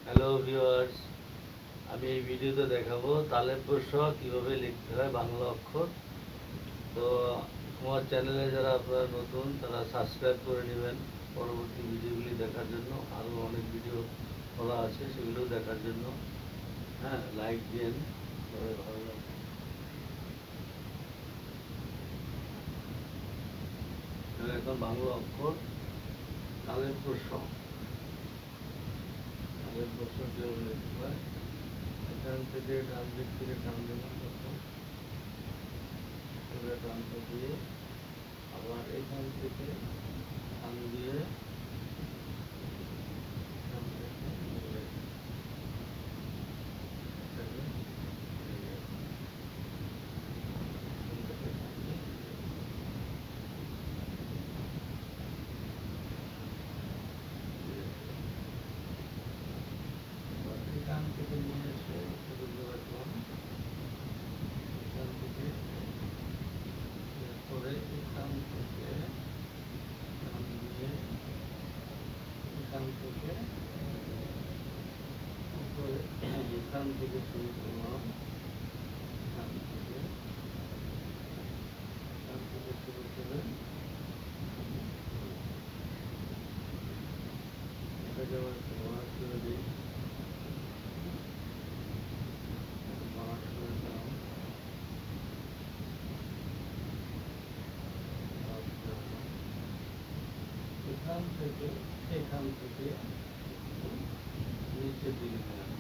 Hello viewers, আমি এই ভিডিওতে দেখাবো তালেব্য শ কীভাবে লিখতে হয় বাংলা অক্ষর। তো আমার চ্যানেলে যারা আপনারা নতুন তারা সাবস্ক্রাইব করে নেবেন পরবর্তী ভিডিওগুলি দেখার জন্য। আরও অনেক ভিডিও করা আছে সেগুলো দেখার জন্য। হ্যাঁ, লাইক দিন, তবে ভালো লাগবে। এখন বাংলা অক্ষর তালেব্য শ কীভাবে লিখতে হয়, এখান থেকে ডান দিক থেকে টান দেবেন, টানটা দিয়ে আবার এখান থেকে টান দিয়ে এখান থেকে নিয়ে এসে রাখলাম, এখান থেকে এরপরে এখান থেকে টান দিয়ে এখান থেকে উপরে এখান থেকে শুরু করলাম, এখান থেকে শুরু করে এটাকে আবার ভরাট করে দিই। ভরাট করে দিলাম, এখান থেকে নিচের দিকে নিলাম।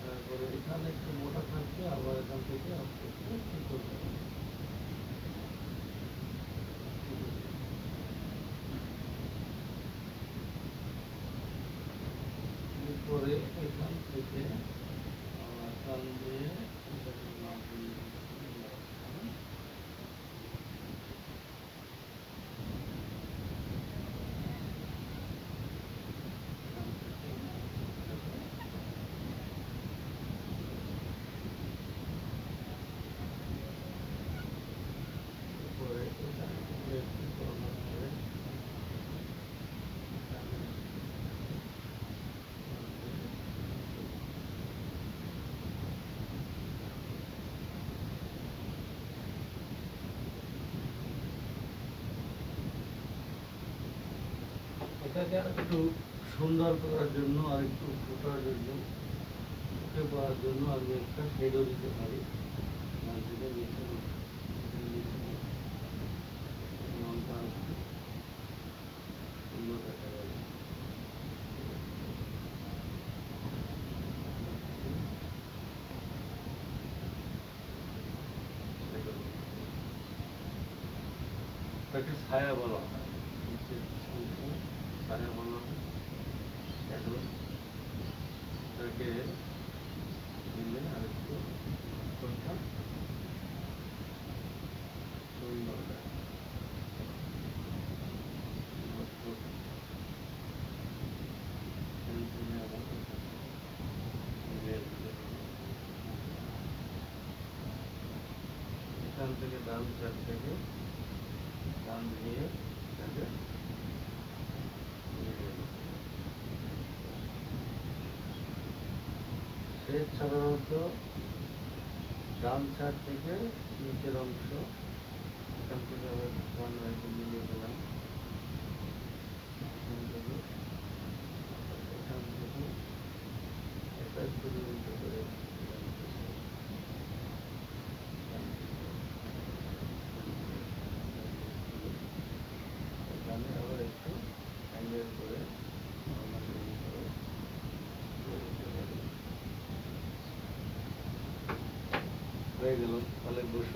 তারপরে এখানে একটু মোটা থাকবে, আবার এখান থেকে আস্তে আস্তে কি করবে, পরে এখান থেকে টান দিয়ে এটাকে নামিয়ে পরে এখান থেকে একটু কর্নার করে এটাকে একটু সুন্দর করার জন্য আর একটু ফোটার জন্য ফুটে পড়ার জন্য আমি একটা শেডও দিতে পারি। রঙটা সুন্দর দেখা যাবে। তাকে ছায়া বলা হয়, ছায়া বলা হয়, শ্যাডো। তাকে দিলে আরেকটু অক্ষরটা সুন্দর দেয়। এখান থেকে ডান সাইড থেকে টান দিয়ে এটাকে শেষ সাধারণত ডান সাইড থেকে নিচের অংশ, এখান থেকে আবার ওয়ান রাইটে মিলিয়ে দিলাম, এখান থেকে এটা একটু উল্টো করে এখানে আবার একটু অ্যাঙ্গেল করে হয়ে গেল তালেব্য শ।